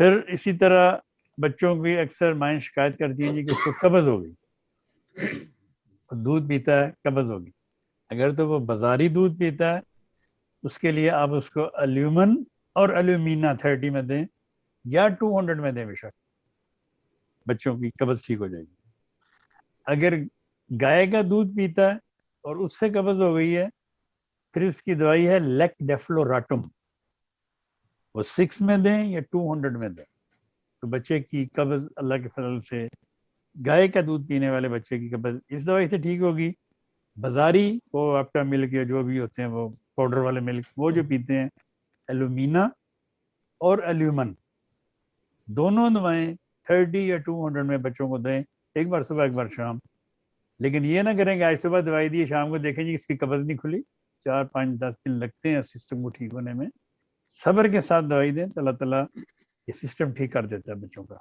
پھر اسی طرح بچوں کی اکثر مائیں شکایت کرتی ہیں جی کہ اس کو قبض ہو گئی، دودھ پیتا ہے قبض ہوگی. اگر تو وہ بازاری دودھ پیتا ہے اس کے لیے آپ اس کو الومن اور الومینا 30 میں دیں یا 200 میں دیں، بے شک بچوں کی قبض ٹھیک ہو جائے گی. اگر گائے کا دودھ پیتا ہے اور اس سے قبض ہو گئی ہے پھر اس کی دوائی ہے لیک ڈیفلوراٹم، وہ 6 میں دیں یا 200 میں دیں. تو بچے کی قبض اللہ کے فضل سے، گائے کا دودھ پینے والے بچے کی قبض اس دوائی سے ٹھیک ہوگی. بازاری وہ آپ کا ملک یا جو بھی ہوتے ہیں وہ پاؤڈر والے ملک وہ جو پیتے ہیں، الومینا اور الومن دونوں دوائیں 30 یا 200 میں بچوں کو دیں، ایک بار صبح ایک بار شام. لیکن یہ نہ کریں کہ آج صبح دوائی دی شام کو دیکھیں جی اس کی قبض نہیں کھلی، 4 5 10 دن لگتے ہیں سسٹم کو ٹھیک ہونے میں. صبر کے ساتھ دوائی دیں تو اللہ تعالیٰ یہ سسٹم ٹھیک کر دیتا ہے بچوں کا.